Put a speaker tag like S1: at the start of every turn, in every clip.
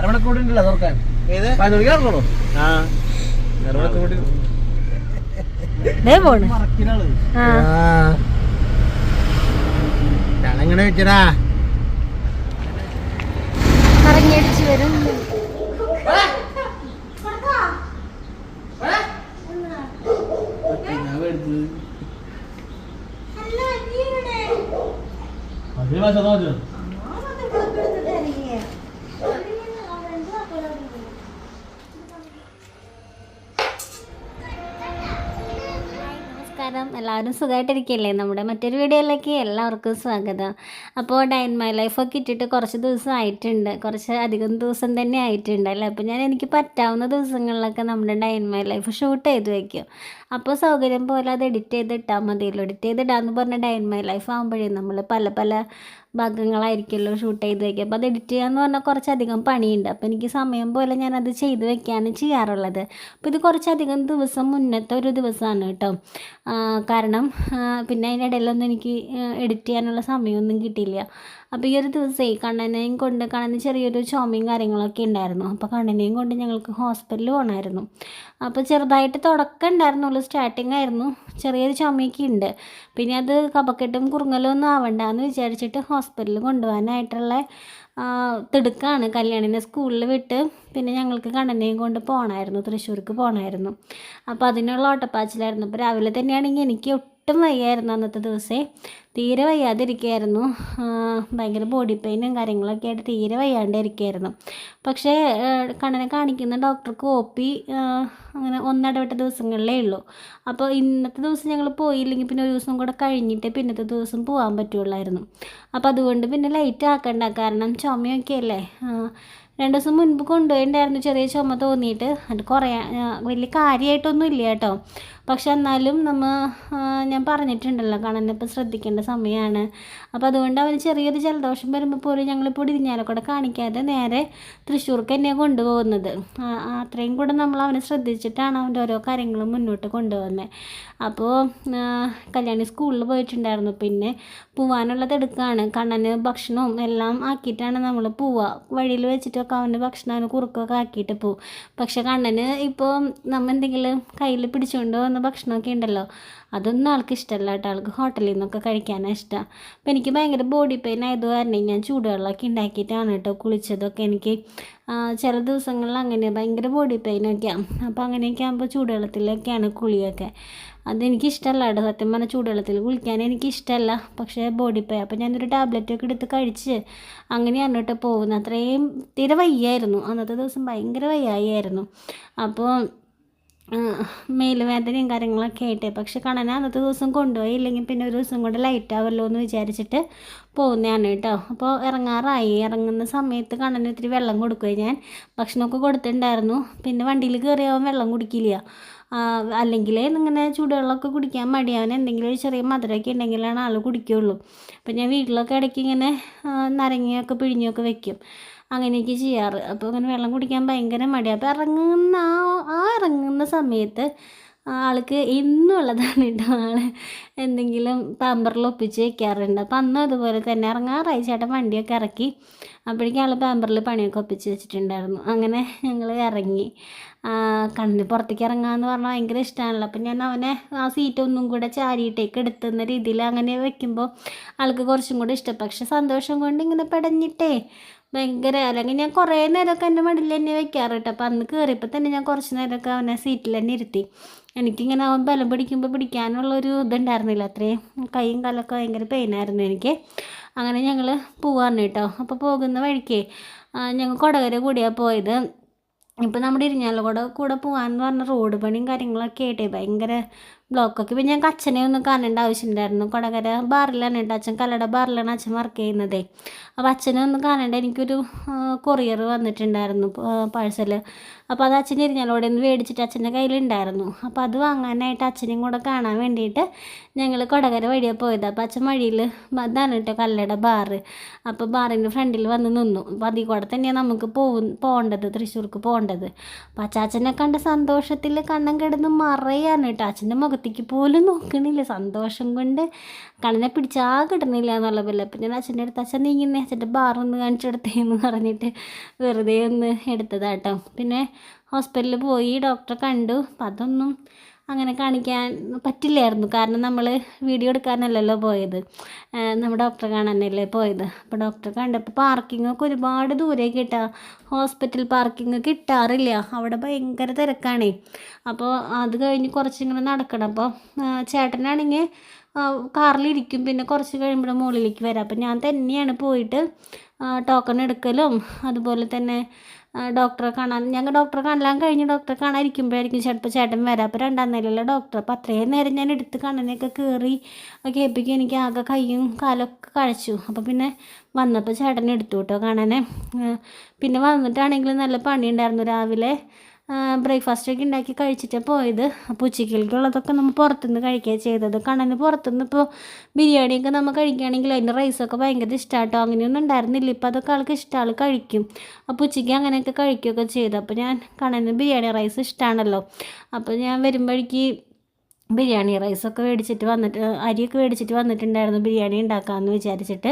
S1: അരമണിക്കൂറിണ്ടല്ലോ തുറക്കാൻ. 11 മണിക്ക് ഇറങ്ങണോ? അരമണിക്കൂർ
S2: എങ്ങനെ വെച്ചടാ
S3: കറങ്ങിയടിച്ച് വരും. എല്ലാവരും സുഖമായിട്ടിരിക്കുകയല്ലേ? നമ്മുടെ മറ്റൊരു വീഡിയോയിലേക്ക് എല്ലാവർക്കും സ്വാഗതം. അപ്പോൾ ഡേ ഇൻ മൈ ലൈഫൊക്കെ ഇട്ടിട്ട് കുറച്ച് ദിവസം ആയിട്ടുണ്ട്, കുറച്ച് അധികം ദിവസം തന്നെ ആയിട്ടുണ്ട് അല്ലേ. അപ്പോൾ എനിക്ക് പറ്റാവുന്ന ദിവസങ്ങളിലൊക്കെ നമ്മുടെ day in my life shoot ചെയ്ത് വയ്ക്കും. അപ്പോൾ സൗകര്യം പോലെ അത് എഡിറ്റ് ചെയ്തിട്ടാൽ മതിയല്ലോ. എഡിറ്റ് ചെയ്തിടാന്ന് പറഞ്ഞ ഡേ ഇൻ മൈ ലൈഫ് ആകുമ്പോഴേ നമ്മൾ പല പല ഭാഗങ്ങളായിരിക്കുമല്ലോ ഷൂട്ട് ചെയ്ത് വയ്ക്കുക. അപ്പോൾ അത് എഡിറ്റ് ചെയ്യാന്ന് പറഞ്ഞാൽ കുറച്ചധികം പണിയുണ്ട്. അപ്പോൾ എനിക്ക് സമയം പോലെ ഞാനത് ചെയ്ത് വെക്കുകയാണ് ചെയ്യാറുള്ളത്. അപ്പോൾ ഇത് കുറച്ചധികം ദിവസം മുന്നത്തെ ഒരു ദിവസമാണ് കേട്ടോ. കാരണം പിന്നെ അതിനിടയിലൊന്നും എനിക്ക് എഡിറ്റ് ചെയ്യാനുള്ള സമയമൊന്നും കിട്ടിയില്ല. അപ്പോൾ ഈ ഒരു ദിവസമേ കണ്ണനെയും കൊണ്ട് കണ്ണന് ചെറിയൊരു ചുമയും കാര്യങ്ങളൊക്കെ ഉണ്ടായിരുന്നു. അപ്പോൾ കണ്ണനെയും കൊണ്ട് ഞങ്ങൾക്ക് ഹോസ്പിറ്റലിൽ പോകണമായിരുന്നു. അപ്പോൾ ചെറുതായിട്ട് തുടക്കം ഉണ്ടായിരുന്നുള്ളൂ, സ്റ്റാർട്ടിങ് ആയിരുന്നു. ചെറിയൊരു ചുമയൊക്കെ ഉണ്ട്. പിന്നെ അത് കഫക്കെട്ടും കുറുങ്ങലും ഒന്നും ആവണ്ടെന്ന് വിചാരിച്ചിട്ട് ഹോസ്പിറ്റലിൽ കൊണ്ടുപോകാനായിട്ടുള്ള തിടുക്കാണ്. കല്യാണിനെ സ്കൂളിൽ വിട്ട് പിന്നെ ഞങ്ങൾക്ക് കണ്ണനെയും കൊണ്ട് പോകണമായിരുന്നു, തൃശ്ശൂർക്ക് പോകണമായിരുന്നു. അപ്പോൾ അതിനുള്ള ഓട്ടപ്പാച്ചിലായിരുന്നു. അപ്പോൾ രാവിലെ തന്നെയാണെങ്കിൽ എനിക്ക് ഒട്ടും വയ്യായിരുന്നു. അന്നത്തെ ദിവസമേ തീരെ വയ്യാതിരിക്കുകയായിരുന്നു. ഭയങ്കര ബോഡി പെയിനും കാര്യങ്ങളൊക്കെ ആയിട്ട് തീരെ വയ്യാണ്ടിരിക്കുകയായിരുന്നു. പക്ഷേ കണ്ണനെ കാണിക്കുന്ന ഡോക്ടർക്ക് OP അങ്ങനെ ഒന്നിടവിട്ട ദിവസങ്ങളിലേ ഉള്ളൂ. അപ്പോൾ ഇന്നത്തെ ദിവസം ഞങ്ങൾ പോയില്ലെങ്കിൽ പിന്നെ ഒരു ദിവസം കൂടെ കഴിഞ്ഞിട്ട് പിന്നത്തെ ദിവസം പോകാൻ പറ്റുള്ളായിരുന്നു. അപ്പോൾ അതുകൊണ്ട് പിന്നെ ലൈറ്റ് ആക്കണ്ട, കാരണം ചുമയൊക്കെ അല്ലേ. 2 ദിവസം മുൻപ് കൊണ്ടുപോയിട്ടുണ്ടായിരുന്നു ചെറിയ ചുമ തോന്നിയിട്ട്. അത് വലിയ കാര്യമായിട്ടൊന്നും ഇല്ല കേട്ടോ. പക്ഷെ എന്നാലും ഞാൻ പറഞ്ഞിട്ടുണ്ടല്ലോ കണ്ണനിപ്പോൾ ശ്രദ്ധിക്കേണ്ട സമയമാണ്. അപ്പോൾ അതുകൊണ്ട് അവന് ചെറിയൊരു ജലദോഷം വരുമ്പോൾ പോലും ഞങ്ങളിപ്പോൾ ഇരിഞ്ഞാലക്കുട കാണിക്കാതെ നേരെ തൃശ്ശൂർക്ക് എന്നെ കൊണ്ടുപോകുന്നത്. അത്രയും കൂടെ നമ്മൾ അവനെ ശ്രദ്ധിച്ചിട്ടാണ് അവൻ്റെ ഓരോ കാര്യങ്ങളും മുന്നോട്ട് കൊണ്ടുപോകുന്നത്. അപ്പോൾ കല്യാണി സ്കൂളിൽ പോയിട്ടുണ്ടായിരുന്നു. പിന്നെ പോവാനുള്ളത് എടുക്കുകയാണ്. കണ്ണന് ഭക്ഷണവും എല്ലാം ആക്കിയിട്ടാണ് നമ്മൾ പോവുക. വഴിയിൽ വെച്ചിട്ടൊക്കെ അവൻ്റെ ഭക്ഷണം അവന് കുറുക്കൊക്കെ ആക്കിയിട്ട് പോവും. പക്ഷെ കണ്ണന് ഇപ്പോൾ നമ്മൾ എന്തെങ്കിലും കയ്യിൽ പിടിച്ചുകൊണ്ട് വന്ന ഭക്ഷണമൊക്കെ ഉണ്ടല്ലോ, അതൊന്നും ആൾക്ക് ഇഷ്ടമല്ല കേട്ടോ. ആൾക്ക് ഹോട്ടലിൽ നിന്നൊക്കെ കഴിക്കാനാണ് ഇഷ്ടം. അപ്പോൾ എനിക്ക് ഭയങ്കര ബോഡി പെയിൻ ആയത് കാരണം ഞാൻ ചൂടുവെള്ളമൊക്കെ ഉണ്ടാക്കിയിട്ടാണ് കേട്ടോ കുളിച്ചതൊക്കെ. എനിക്ക് ചില ദിവസങ്ങളിൽ അങ്ങനെ ഭയങ്കര ബോഡി പെയിനൊക്കെയാണ്. അപ്പോൾ അങ്ങനെയൊക്കെ ആകുമ്പോൾ ചൂടുവെള്ളത്തിലൊക്കെയാണ് കുളിയൊക്കെ. അതെനിക്കിഷ്ടമല്ല കേട്ടോ, സത്യം പറഞ്ഞാൽ ചൂടുവെള്ളത്തിൽ കുളിക്കാൻ എനിക്കിഷ്ടമല്ല. പക്ഷേ ബോഡി പെയിൻ അപ്പോൾ ഞാനൊരു ടാബ്ലറ്റൊക്കെ എടുത്ത് കഴിച്ച് അങ്ങനെയാണ് കേട്ടോ പോകുന്നത്. അത്രയും തീരെ വയ്യായിരുന്നു അന്നത്തെ ദിവസം, ഭയങ്കര വയ്യായിരുന്നു. അപ്പോൾ മേലുവേദനയും കാര്യങ്ങളൊക്കെ ആയിട്ട്. പക്ഷെ കണ്ണനെ അന്നത്തെ ദിവസം കൊണ്ടുപോയില്ലെങ്കിൽ പിന്നെ ഒരു ദിവസം കൂടെ ലൈറ്റ് ആവല്ലോ എന്ന് വിചാരിച്ചിട്ട് പോകുന്നതാണ് കേട്ടോ. അപ്പോൾ ഇറങ്ങുന്ന സമയത്ത് കണ്ണന് ഇത്തിരി വെള്ളം കൊടുക്കുകയും ഞാൻ ഭക്ഷണമൊക്കെ കൊടുത്തിട്ടുണ്ടായിരുന്നു. പിന്നെ വണ്ടിയിൽ കയറിയാവും വെള്ളം കുടിക്കില്ല. അല്ലെങ്കിൽ ഇങ്ങനെ ചൂടുവെള്ളമൊക്കെ കുടിക്കാൻ മടിയാവൻ എന്തെങ്കിലും ഒരു ചെറിയ മധുരമൊക്കെ ഉണ്ടെങ്കിലാണ് ആൾ കുടിക്കുകയുള്ളൂ. അപ്പോൾ ഞാൻ വീട്ടിലൊക്കെ ഇടയ്ക്ക് ഇങ്ങനെ നാരങ്ങയൊക്കെ പിഴിഞ്ഞൊക്കെ വെക്കും, അങ്ങനെയൊക്കെ ചെയ്യാറ്. അപ്പോൾ അങ്ങനെ വെള്ളം കുടിക്കാൻ ഭയങ്കര മടിയാണ്. അപ്പോൾ ഇറങ്ങുന്ന സമയത്ത് ആൾക്ക് എന്നുള്ളതാണ് കേട്ടോ. ആൾ എന്തെങ്കിലും പാമ്പറിൽ ഒപ്പിച്ച് വെക്കാറുണ്ട്. അപ്പോൾ അന്നും അതുപോലെ തന്നെ ഇറങ്ങാറായി ചേട്ടൻ വണ്ടിയൊക്കെ ഇറക്കി. അപ്പോഴേക്കും ആൾ പാമ്പറിൽ പണിയൊക്കെ ഒപ്പിച്ച് വെച്ചിട്ടുണ്ടായിരുന്നു. അങ്ങനെ ഞങ്ങൾ ഇറങ്ങി. കണ്ണിന് പുറത്തേക്ക് ഇറങ്ങാമെന്ന് പറഞ്ഞാൽ ഭയങ്കര ഇഷ്ടമാണല്ലോ. അപ്പം ഞാൻ അവനെ ആ സീറ്റ് ഒന്നും കൂടെ ചാരിയിട്ടേക്ക് എടുത്തുന്ന രീതിയിൽ അങ്ങനെ വെക്കുമ്പോൾ ആൾക്ക് കുറച്ചും കൂടെ ഇഷ്ടം. പക്ഷെ സന്തോഷം കൊണ്ട് ഇങ്ങനെ പെടഞ്ഞിട്ടേ ഭയങ്കര, അല്ലെങ്കിൽ ഞാൻ കുറേ നേരമൊക്കെ എൻ്റെ മടിയിൽ തന്നെ വെക്കാറ് കേട്ടോ. അപ്പോൾ അന്ന് കയറിയപ്പോൾ തന്നെ ഞാൻ കുറച്ച് നേരമൊക്കെ അവനെ സീറ്റിൽ തന്നെ ഇരുത്തി. എനിക്കിങ്ങനെ അവൻ ബലം പിടിക്കുമ്പോൾ പിടിക്കാനുള്ളൊരു ഇതുണ്ടായിരുന്നില്ല. അത്രയും കൈയും കാലൊക്കെ ഭയങ്കര പെയിനായിരുന്നു എനിക്ക്. അങ്ങനെ ഞങ്ങൾ പോവാണ് കേട്ടോ. അപ്പോൾ പോകുന്ന വഴിക്ക് ഞങ്ങൾ കൊടകര കൂടിയാണ് പോയത്. ഇപ്പോൾ നമ്മുടെ ഇരിഞ്ഞാലക്കുട കൂടെ പോകാമെന്ന് പറഞ്ഞ റോഡ് പണിയും കാര്യങ്ങളൊക്കെ ആയിട്ടേ ഭയങ്കര ബ്ലോക്കൊക്കെ. ഇപ്പം ഞങ്ങൾക്ക് അച്ഛനെ ഒന്നും കാണേണ്ട ആവശ്യമുണ്ടായിരുന്നു. കൊടകര ബാറിലാണ് കേട്ടോ, അച്ഛൻ കല്ലട ബാറിലാണ് അച്ഛൻ വർക്ക് ചെയ്യുന്നത്. അപ്പോൾ അച്ഛനെ ഒന്നും കാണേണ്ട, എനിക്കൊരു കൊറിയർ വന്നിട്ടുണ്ടായിരുന്നു പാഴ്സൽ. അപ്പോൾ അത് അച്ഛൻ ഇരിഞ്ഞാലോടെ നിന്ന് മേടിച്ചിട്ട് അച്ഛൻ്റെ കയ്യിലുണ്ടായിരുന്നു. അപ്പോൾ അത് വാങ്ങാനായിട്ട് അച്ഛനെയും കൂടെ കാണാൻ വേണ്ടിയിട്ട് ഞങ്ങൾ കൊടകര വഴിയാണ് പോയത്. അപ്പോൾ അച്ഛൻ വഴിയിൽ അതാണ് കേട്ടോ കല്ലട ബാറ്. അപ്പോൾ ബാറിൻ്റെ ഫ്രണ്ടിൽ വന്ന് നിന്നു. അപ്പോൾ അതിൽ കൂടെ തന്നെയാണ് നമുക്ക് പോകേണ്ടത്, തൃശ്ശൂർക്ക് പോകേണ്ടത്. അപ്പോൾ അച്ചാച്ചനെ കണ്ട സന്തോഷത്തിൽ കണ്ണം കിടന്ന് മറയാണ് കേട്ടോ. അച്ഛൻ്റെ മുഖത്ത് പുറത്തേക്ക് പോലും നോക്കണില്ല. സന്തോഷം കൊണ്ട് കണ്ണനെ പിടിച്ചാൽ കിട്ടണില്ല എന്നുള്ള പോലെ. അപ്പം ഞാൻ അച്ഛൻ്റെ അടുത്ത് അച്ഛൻ നീങ്ങുന്നേ, അച്ഛൻ്റെ ബാറൊന്ന് കാണിച്ചെടുത്തേന്ന് പറഞ്ഞിട്ട് വെറുതെ ഒന്ന് എടുത്തതാട്ടോ. പിന്നെ ഹോസ്പിറ്റലിൽ പോയി ഡോക്ടറെ കണ്ടു. അപ്പം അതൊന്നും അങ്ങനെ കാണിക്കാൻ പറ്റില്ലായിരുന്നു, കാരണം നമ്മൾ വീഡിയോ എടുക്കാനല്ലല്ലോ പോയത്, നമ്മൾ ഡോക്ടറെ കാണാനല്ലേ പോയത്. അപ്പോൾ ഡോക്ടറെ കണ്ടപ്പോൾ പാർക്കിങ്ങൊക്കെ ഒരുപാട് ദൂരേക്ക് കിട്ടുക, ഹോസ്പിറ്റൽ പാർക്കിങ് കിട്ടാറില്ല, അവിടെ ഭയങ്കര തിരക്കാണേ. അപ്പോൾ അത് കഴിഞ്ഞ് കുറച്ചിങ്ങനെ നടക്കണം. അപ്പോൾ ചേട്ടനാണെങ്കിൽ കാറിലിരിക്കും, പിന്നെ കുറച്ച് കഴിയുമ്പോൾ മുകളിലേക്ക് വരാം. അപ്പോൾ ഞാൻ തന്നെയാണ് പോയിട്ട് ടോക്കൺ എടുക്കലും അതുപോലെ തന്നെ ഡോക്ടറെ കാണാൻ, ഞങ്ങൾ ഡോക്ടറെ കാണാൻ കഴിഞ്ഞ് ഡോക്ടറെ കാണാതിരിക്കുമ്പോഴായിരിക്കും ചിലപ്പോൾ ചേട്ടൻ വരാം. അപ്പോൾ 2ാം നിലയിലെ ഡോക്ടർ. അപ്പോൾ അത്രയും നേരം ഞാൻ എടുത്ത് കണ്ണനെയൊക്കെ കയറി കേൾപ്പിക്കും, എനിക്ക് ആകെ കൈയും കാലൊക്കെ കഴിച്ചു. അപ്പോൾ പിന്നെ വന്നപ്പോൾ ചേട്ടൻ എടുത്തു കേട്ടോ കാണാനെ. പിന്നെ വന്നിട്ടാണെങ്കിൽ നല്ല പണിയുണ്ടായിരുന്നു. രാവിലെ ബ്രേക്ക്ഫാസ്റ്റൊക്കെ ഉണ്ടാക്കി കഴിച്ചിട്ടാണ് പോയത്. അപ്പോൾ ഉച്ചയ്ക്കുള്ളതൊക്കെ നമ്മൾ പുറത്തുനിന്ന് കഴിക്കുക ചെയ്തത്. കണ്ണന് പുറത്തുനിന്ന് ഇപ്പോൾ ബിരിയാണിയൊക്കെ നമ്മൾ കഴിക്കുകയാണെങ്കിൽ അതിൻ്റെ റൈസൊക്കെ ഭയങ്കര ഇഷ്ടമാട്ടോ. അങ്ങനെയൊന്നും ഉണ്ടായിരുന്നില്ല, ഇപ്പോൾ അതൊക്കെ ആൾക്ക് ഇഷ്ടം, ആൾ കഴിക്കും. അപ്പോൾ ഉച്ചയ്ക്ക് അങ്ങനെയൊക്കെ കഴിക്കുകയൊക്കെ ചെയ്തു. അപ്പോൾ ഞാൻ കണ്ണന് ബിരിയാണി റൈസ് ഇഷ്ടമാണല്ലോ. അപ്പോൾ ഞാൻ വരുമ്പോഴേക്ക് ബിരിയാണി റൈസൊക്കെ മേടിച്ചിട്ട് വന്നിട്ട്, അരിയൊക്കെ മേടിച്ചിട്ട് വന്നിട്ടുണ്ടായിരുന്നു ബിരിയാണി ഉണ്ടാക്കാമെന്ന് വിചാരിച്ചിട്ട്.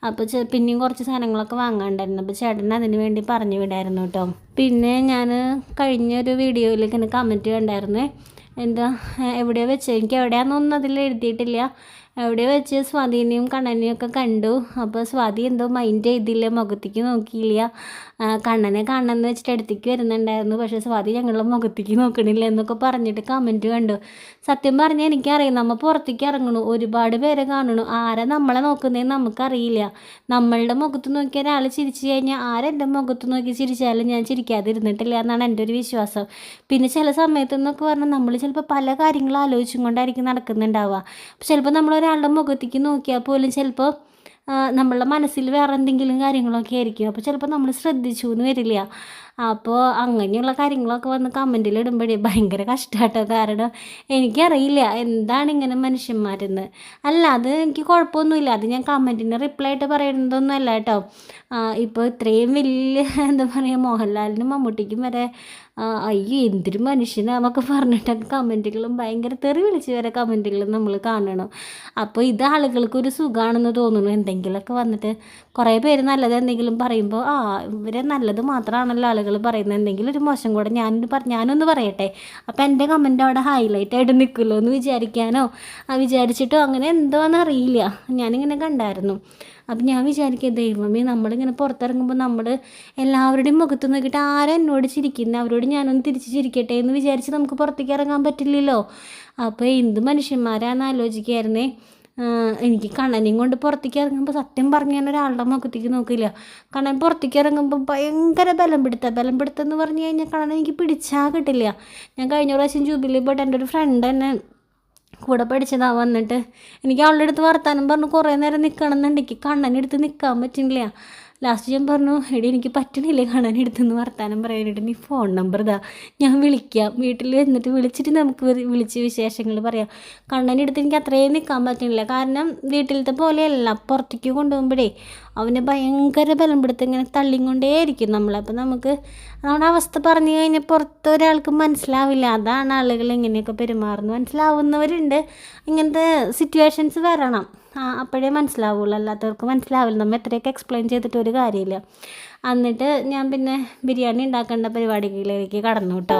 S3: അപ്പോൾ പിന്നെയും കുറച്ച് സാധനങ്ങളൊക്കെ വാങ്ങാണ്ടായിരുന്നു. അപ്പോൾ ചേട്ടൻ അതിന് വേണ്ടി പറഞ്ഞു വിടായിരുന്നു കേട്ടോ. പിന്നെ ഞാൻ കഴിഞ്ഞൊരു വീഡിയോയിൽ ഇങ്ങനെ കമൻറ്റ് കണ്ടായിരുന്നേ, എന്താ എവിടെയോ വെച്ച്, എനിക്ക് എവിടെയാണെന്നൊന്നും അതിൽ എഴുതിയിട്ടില്ല, എവിടെ വെച്ച് സ്വാതിനെയും കണ്ണനെയും ഒക്കെ കണ്ടു. അപ്പോൾ സ്വാതി എന്തോ മൈൻഡ് ചെയ്തില്ല, മുഖത്തേക്ക് നോക്കിയില്ല. കണ്ണനെ കാണണമെന്ന് വെച്ചിട്ട് അടുത്തേക്ക് വരുന്നുണ്ടായിരുന്നു, പക്ഷേ സ്വാതി ഞങ്ങളുടെ മുഖത്തേക്ക് നോക്കണില്ല എന്നൊക്കെ പറഞ്ഞിട്ട് കമൻറ്റ് കണ്ടു. സത്യം പറഞ്ഞാൽ എനിക്കറിയാം, നമ്മൾ പുറത്തേക്ക് ഇറങ്ങണു, ഒരുപാട് പേരെ കാണണു, ആരാ നമ്മളെ നോക്കുന്നതെന്ന് നമുക്കറിയില്ല. നമ്മളുടെ മുഖത്ത് നോക്കി ഒരാൾ ചിരിച്ചു കഴിഞ്ഞാൽ ആരെൻ്റെ മുഖത്ത് നോക്കി ചിരിച്ചാലും ഞാൻ ചിരിക്കാതിരുന്നിട്ടില്ല എന്നാണ് എൻ്റെ ഒരു വിശ്വാസം. പിന്നെ ചില സമയത്തെന്നൊക്കെ പറഞ്ഞാൽ നമ്മൾ ചിലപ്പോൾ പല കാര്യങ്ങളും ആലോചിച്ചും കൊണ്ടായിരിക്കും നടക്കുന്നുണ്ടാവുക. അപ്പോൾ ചിലപ്പോൾ നമ്മളൊരാളുടെ മുഖത്തേക്ക് നോക്കിയാൽ പോലും ചിലപ്പോൾ നമ്മളുടെ മനസ്സിൽ വേറെ എന്തെങ്കിലും കാര്യങ്ങളൊക്കെ ആയിരിക്കും. അപ്പോൾ ചിലപ്പോൾ നമ്മൾ ശ്രദ്ധിച്ചു എന്ന് വരില്ല. അപ്പോൾ അങ്ങനെയുള്ള കാര്യങ്ങളൊക്കെ വന്ന് കമൻറ്റിൽ ഇടുമ്പോഴേ ഭയങ്കര കഷ്ടമാട്ടോ. കാരണം എനിക്കറിയില്ല എന്താണ് ഇങ്ങനെ മനുഷ്യന്മാരെന്ന്. അല്ല, അത് എനിക്ക് കുഴപ്പമൊന്നുമില്ല, അത് ഞാൻ കമൻറ്റിന് റിപ്ലൈ ആയിട്ട് പറയുന്നതൊന്നും അല്ല കേട്ടോ. ഇപ്പോൾ ഇത്രയും വലിയ എന്താ പറയുക, മോഹൻലാലിനും മമ്മൂട്ടിക്കും വരെ അയ്യോ എന്തൊരു മനുഷ്യനാന്നൊക്കെ പറഞ്ഞിട്ടൊക്കെ കമൻറ്റുകളും ഭയങ്കര തെറി വിളിച്ച് വരെ കമൻറ്റുകളും നമ്മൾ കാണണം. അപ്പോൾ ഇത് ആളുകൾക്കൊരു സുഖമാണെന്ന് തോന്നുന്നു. എന്തെങ്കിലുമൊക്കെ വന്നിട്ട് കുറേ പേര് നല്ലത് എന്തെങ്കിലും പറയുമ്പോൾ ഇവരെ നല്ലത് മാത്രമാണല്ലോ ആളുകൾ പറയുന്നത്, എന്തെങ്കിലും ഒരു മോശം കൂടെ ഞാനൊന്ന് പറയട്ടെ, അപ്പോൾ എൻ്റെ കമൻറ്റ് അവിടെ ഹൈലൈറ്റ് ആയിട്ട് നിൽക്കുമല്ലോ എന്ന് വിചാരിക്കാനോ വിചാരിച്ചിട്ടോ അങ്ങനെ എന്തോന്ന് അറിയില്ല, ഞാനിങ്ങനെ കണ്ടായിരുന്നു. അപ്പം ഞാൻ വിചാരിക്കുക, ദൈവമേ നമ്മളിങ്ങനെ പുറത്തിറങ്ങുമ്പോൾ നമ്മൾ എല്ലാവരുടെയും മുഖത്ത് നോക്കിയിട്ട് ആരും എന്നോട് ചിരിക്കുന്നത്, അവരോട് ഞാനൊന്ന് തിരിച്ച് ചിരിക്കട്ടെ എന്ന് വിചാരിച്ച് നമുക്ക് പുറത്തേക്ക് ഇറങ്ങാൻ പറ്റില്ലല്ലോ. അപ്പോൾ എന്ത് മനുഷ്യന്മാരാണെന്ന് ആലോചിക്കായിരുന്നേ. എനിക്ക് കണ്ണനെയും കൊണ്ട് പുറത്തേക്ക് ഇറങ്ങുമ്പോൾ സത്യം പറഞ്ഞ് ഞാൻ ഒരാളുടെ മുഖത്തേക്ക് നോക്കില്ല. കണ്ണൻ പുറത്തേക്ക് ഇറങ്ങുമ്പോൾ ഭയങ്കര ബലം പിടുത്തം പറഞ്ഞു കഴിഞ്ഞാൽ കണ്ണൻ എനിക്ക് പിടിച്ചാൽ കിട്ടില്ല. ഞാൻ കഴിഞ്ഞ പ്രാവശ്യം ജൂബിലി പോയിട്ട് എൻ്റെ ഒരു ഫ്രണ്ട് തന്നെ കൂടെ പഠിച്ചതാണ് വന്നിട്ട് എനിക്ക് അവളുടെ അടുത്ത് വർത്താനം പറഞ്ഞു കുറേ നേരം നിൽക്കണം എന്നുണ്ടെങ്കിൽ കണ്ണനെടുത്ത് നിൽക്കാൻ പറ്റുന്നില്ല. ലാസ്റ്റ് ഞാൻ പറഞ്ഞു, എടി എനിക്ക് പറ്റണില്ലേ കണ്ണനെടുത്തുനിന്ന് വർത്താനം പറയാനായിട്ട്, നീ ഫോൺ നമ്പർ ഇതാ, ഞാൻ വിളിക്കാം, വീട്ടിൽ വന്നിട്ട് വിളിച്ചിട്ട് നമുക്ക് വിളിച്ച് വിശേഷങ്ങൾ പറയാം. കണ്ണനെടുത്ത് എനിക്ക് അത്രയും നിൽക്കാൻ പറ്റുന്നില്ല, കാരണം വീട്ടിലത്തെ പോലെയല്ല, പുറത്തേക്ക് കൊണ്ടുപോകുമ്പോഴേ അവന് ഭയങ്കര ബലം പിടുത്തം ഇങ്ങനെ തള്ളിക്കൊണ്ടേയിരിക്കും നമ്മളെ. അപ്പോൾ നമുക്ക് നമ്മുടെ അവസ്ഥ പറഞ്ഞു കഴിഞ്ഞാൽ പുറത്തൊരാൾക്ക് മനസ്സിലാവില്ല. അതാണ് ആളുകൾ ഇങ്ങനെയൊക്കെ പെരുമാറുന്നു. മനസ്സിലാവുന്നവരുണ്ട്, ഇങ്ങനത്തെ സിറ്റുവേഷൻസ് വരണം, അപ്പോഴേ മനസ്സിലാവുള്ളൂ, അല്ലാത്തവർക്ക് മനസ്സിലാവില്ല. നമ്മൾ എത്രയൊക്കെ എക്സ്പ്ലെയിൻ ചെയ്തിട്ട് ഒരു കാര്യമില്ല. എന്നിട്ട് ഞാൻ പിന്നെ ബിരിയാണി ഉണ്ടാക്കേണ്ട പരിപാടികളിലേക്ക് കടന്നു കേട്ടോ.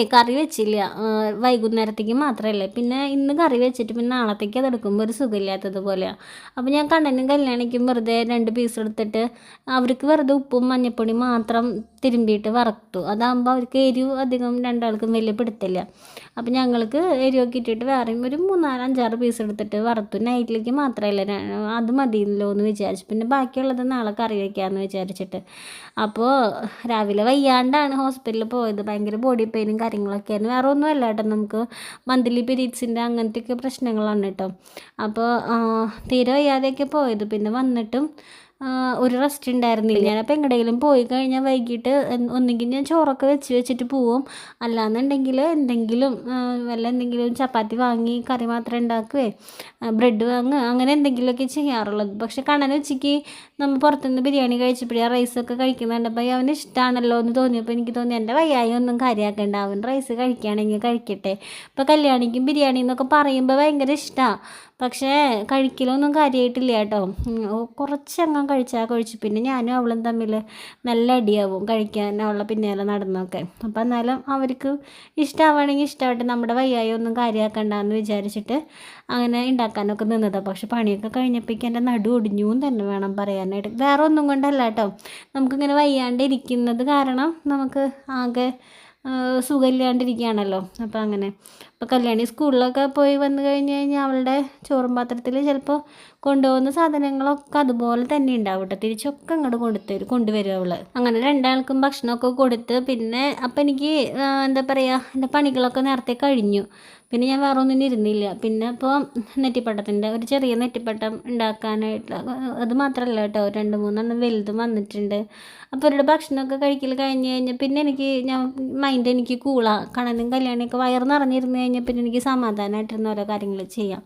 S3: ഇന്നത്തെ കറി വെച്ചില്ല, വൈകുന്നേരത്തേക്ക് മാത്രമല്ലേ. പിന്നെ ഇന്ന് കറി വെച്ചിട്ട് പിന്നെ നാളത്തേക്ക് അത് എടുക്കുമ്പോൾ ഒരു സുഖമില്ലാത്തതുപോലെയാണ്. അപ്പോൾ ഞാൻ കണ്ണനും കല്യാണിക്കും വെറുതെ 2 പീസ് എടുത്തിട്ട് അവർക്ക് വെറുതെ ഉപ്പും മഞ്ഞപ്പൊടി മാത്രം തിരുമ്പിയിട്ട് വറുത്തു. അതാകുമ്പോൾ അവർക്ക് എരിവ് അധികം രണ്ടാൾക്കും വലിയ പിടുത്തില്ല. അപ്പോൾ ഞങ്ങൾക്ക് എരിവൊക്കെ ഇട്ടിട്ട് വേറെയും ഒരു 3-4-5-6 പീസ് എടുത്തിട്ട് വറുത്തു. നൈറ്റിലേക്ക് മാത്രമല്ല, അത് മതിയല്ലോ എന്ന് വിചാരിച്ചു. പിന്നെ ബാക്കിയുള്ളത് നാളെ കറി വയ്ക്കാമെന്ന് വിചാരിച്ചിട്ട്. അപ്പോൾ രാവിലെ വയ്യാണ്ടാണ് ഹോസ്പിറ്റലിൽ പോയത്. ഭയങ്കര ബോഡി പെയിനും കാര്യങ്ങളൊക്കെയാണ്. വേറെ ഒന്നുമല്ല കേട്ടോ, നമുക്ക് മന്ത്ലി പീരീഡ്സിൻ്റെ അങ്ങനത്തെയൊക്കെ പ്രശ്നങ്ങളാണ് കേട്ടോ. അപ്പോൾ തീരെ വയ്യാതെയൊക്കെ പോയത്. പിന്നെ വന്നിട്ടും ഒരു റെസ്റ്റ് ഉണ്ടായിരുന്നില്ല. ഞാനപ്പോൾ എങ്ങടെയെങ്കിലും പോയി കഴിഞ്ഞാൽ വൈകിട്ട് ഒന്നുകിൽ ഞാൻ ചോറൊക്കെ വെച്ചിട്ട് പോവും, അല്ലാന്നുണ്ടെങ്കിൽ എന്തെങ്കിലും എന്തെങ്കിലും ചപ്പാത്തി വാങ്ങി കറി മാത്രം ഉണ്ടാക്കുകയെ ബ്രെഡ് വാങ്ങുക അങ്ങനെ എന്തെങ്കിലുമൊക്കെ ചെയ്യാറുള്ളത്. പക്ഷെ കണ്ണന് ഉച്ചയ്ക്ക് നമ്മൾ പുറത്തുനിന്ന് ബിരിയാണി കഴിച്ചപ്പോഴേ റൈസൊക്കെ കഴിക്കുന്നുണ്ടപ്പോൾ അവന് ഇഷ്ടമാണല്ലോ എന്ന് തോന്നിയപ്പോൾ എനിക്ക് തോന്നി എൻ്റെ വയ്യായി ഒന്നും കാര്യമാക്കേണ്ട, അവൻ റൈസ് കഴിക്കുകയാണെങ്കിൽ കഴിക്കട്ടെ. ഇപ്പോൾ കല്യാണിക്കും ബിരിയാണി എന്നൊക്കെ പറയുമ്പോൾ ഭയങ്കര ഇഷ്ടമാണ്. പക്ഷേ കഴിക്കലൊന്നും കാര്യമായിട്ടില്ല കേട്ടോ. കുറച്ചങ്ങ് കഴിച്ചു. പിന്നെ ഞാനും അവളും തമ്മിൽ നല്ല അടിയാവും കഴിക്കാൻ അവളെ പിന്നാലെ നടന്നൊക്കെ. അപ്പം എന്നാലും അവർക്ക് ഇഷ്ടമാവുകയാണെങ്കിൽ ഇഷ്ടമായിട്ട്, നമ്മുടെ വയ്യായി ഒന്നും കാര്യമാക്കണ്ടെന്ന് വിചാരിച്ചിട്ട് അങ്ങനെ ഉണ്ടാക്കാനൊക്കെ നിന്നതാണ്. പക്ഷെ പണിയൊക്കെ കഴിഞ്ഞപ്പോഴേക്കും എൻ്റെ നടു ഒടിഞ്ഞു തന്നെ വേണം പറയാനായിട്ട്. വേറെ ഒന്നും കൊണ്ടല്ല കേട്ടോ, നമുക്കിങ്ങനെ വയ്യാണ്ട് ഇരിക്കുന്നത് കാരണം നമുക്ക് ആകെ സുഖമില്ലാണ്ടിരിക്കുകയാണല്ലോ. അപ്പോൾ അങ്ങനെ ഇപ്പോൾ കല്യാണി സ്കൂളിലൊക്കെ പോയി വന്നു കഴിഞ്ഞ് കഴിഞ്ഞാൽ അവളുടെ ചോറും പാത്രത്തിൽ ചിലപ്പോൾ കൊണ്ടുപോകുന്ന സാധനങ്ങളൊക്കെ അതുപോലെ തന്നെ ഉണ്ടാവും കേട്ടോ. തിരിച്ചൊക്കെ അങ്ങോട്ട് കൊണ്ടുവരും അവൾ. അങ്ങനെ രണ്ടാൾക്കും ഭക്ഷണമൊക്കെ കൊടുത്ത് പിന്നെ അപ്പം എനിക്ക് എന്താ പറയുക, എൻ്റെ പണികളൊക്കെ നേരത്തെ കഴിഞ്ഞു. പിന്നെ ഞാൻ വേറെ ഒന്നിനും ഇരുന്നില്ല. പിന്നെ ഇപ്പോൾ നെറ്റിപ്പട്ടത്തിൻ്റെ ഒരു ചെറിയ നെറ്റിപ്പട്ടം ഉണ്ടാക്കാനായിട്ട്, അത് മാത്രമല്ല കേട്ടോ, 2-3 വലുതും വന്നിട്ടുണ്ട്. അപ്പോൾ അവരുടെ ഭക്ഷണമൊക്കെ കഴിക്കൽ കഴിഞ്ഞ് കഴിഞ്ഞാൽ പിന്നെ മൈൻഡ് എനിക്ക് കൂളാണ്. കണ്ണനും കല്യാണിയൊക്കെ വയറ് നിറഞ്ഞിരുന്ന് കഴിഞ്ഞാൽ പിന്നെ എനിക്ക് സമാധാനമായിട്ടിരുന്ന ഓരോ കാര്യങ്ങൾ ചെയ്യാം.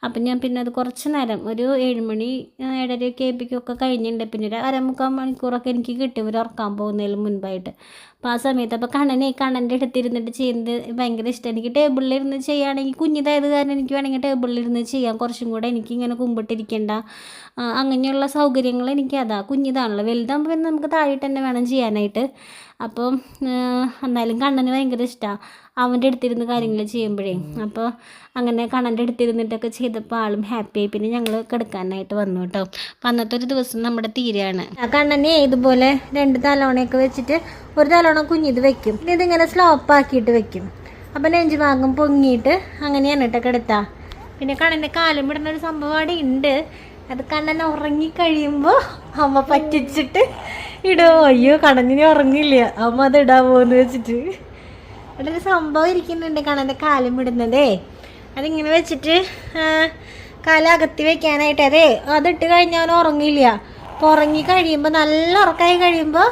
S3: അപ്പം ഞാൻ പിന്നെ അത് കുറച്ച് നേരം ഒരു 7 മണി 7:30 ആകുമ്പോഴേക്കൊക്കെ കഴിഞ്ഞിട്ടുണ്ട്. പിന്നെ ഒരു 1/4 മണിക്കൂറൊക്കെ എനിക്ക് കിട്ടും ഇവർ ഉറക്കാൻ പോകുന്നതിന് മുൻപായിട്ട്. അപ്പോൾ ആ സമയത്ത് അപ്പോൾ കണ്ണൻ്റെ അടുത്തിരുന്നിട്ട് ചെയ്യുന്നത് ഭയങ്കര ഇഷ്ടമാണ്. എനിക്ക് ടേബിളിലിരുന്ന് ചെയ്യുകയാണെങ്കിൽ, കുഞ്ഞിതായത് കാരണം എനിക്ക് വേണമെങ്കിൽ ടേബിളിലിരുന്ന് ചെയ്യാം. കുറച്ചും കൂടെ എനിക്കിങ്ങനെ കുമ്പിട്ടിരിക്കേണ്ട അങ്ങനെയുള്ള സൗകര്യങ്ങൾ എനിക്കതാ. കുഞ്ഞിതാണല്ലോ, വലുതാകുമ്പോൾ പിന്നെ നമുക്ക് താഴെയിട്ട് തന്നെ വേണം ചെയ്യാനായിട്ട്. അപ്പം എന്നാലും കണ്ണന് ഭയങ്കര ഇഷ്ടമാണ് അവൻ്റെ അടുത്തിരുന്ന് കാര്യങ്ങൾ ചെയ്യുമ്പോഴേ. അപ്പോൾ അങ്ങനെ കണ്ണൻ്റെ അടുത്തിരുന്നിട്ടൊക്കെ ചെയ്തപ്പോൾ ആളും ഹാപ്പിയായി. പിന്നെ ഞങ്ങൾ കിടക്കാനായിട്ട് വന്നു കേട്ടോ. അപ്പം അന്നത്തെ ഒരു ദിവസം നമ്മുടെ തീരെയാണ്. ആ കണ്ണനെ ഇതുപോലെ 2 തലോണയൊക്കെ വെച്ചിട്ട് ഒരു തലോണ കുഞ്ഞിത് വെക്കും, പിന്നെ ഇതിങ്ങനെ സ്ലോപ്പാക്കിയിട്ട് വെക്കും. അപ്പം നെഞ്ച് ഭാഗം പൊങ്ങിയിട്ട് അങ്ങനെയാണ് കേട്ടോ കിടത്താ. പിന്നെ കണ്ണൻ്റെ കാലും ഇടുന്നൊരു സംഭവം അവിടെ ഉണ്ട്. അത് കണ്ണൻ ഉറങ്ങിക്കഴിയുമ്പോൾ അമ്മ പറ്റിച്ചിട്ട് ഇടുമോ. അയ്യോ കണ്ണനിനെ ഉറങ്ങില്ല, അമ്മ അത് ഇടാമോ എന്ന് വെച്ചിട്ട് അവിടെ ഒരു സംഭവം ഇരിക്കുന്നുണ്ട്. കണ്ണൻ്റെ കാലും ഇടുന്നതേ, അതിങ്ങനെ വെച്ചിട്ട് കാലകത്തി വെക്കാനായിട്ട്. അതെ, അതിട്ട് കഴിഞ്ഞാൽ അവൻ ഉറങ്ങില്ല. അപ്പോൾ ഉറങ്ങി കഴിയുമ്പോൾ, നല്ല ഉറക്കമായി കഴിയുമ്പോൾ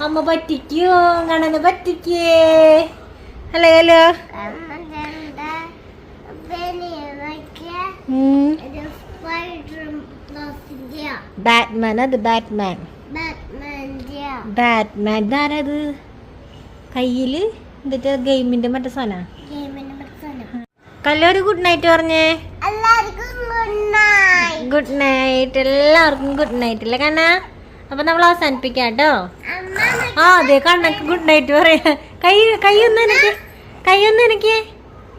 S3: അമ്മ പറ്റിക്കോ, കണ്ണന് പറ്റിക്കേ. Hello hello Batman. അത് ബാറ്റ്മാൻ. ഇതാരത് കയ്യില് എന്നിട്ട് ഗെയിമിന്റെ മറ്റേ സാധന. കല്ലൊരു ഗുഡ് നൈറ്റ് പറഞ്ഞേ. ഗുഡ് നൈറ്റ്, എല്ലാവർക്കും ഗുഡ് നൈറ്റ് അല്ലേ കണ്ണ. അപ്പൊ നമ്മൾ അവസാനിപ്പിക്കാം കേട്ടോ. ആ അതെ, കണ്ണക്ക് ഗുഡ് നൈറ്റ് പറയാ. കൈയൊന്ന് എനിക്ക്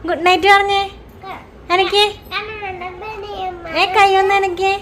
S3: ഗുഡ് നൈറ്റ് പറഞ്ഞേ. എനിക്ക് കൈയൊന്ന് എനിക്ക്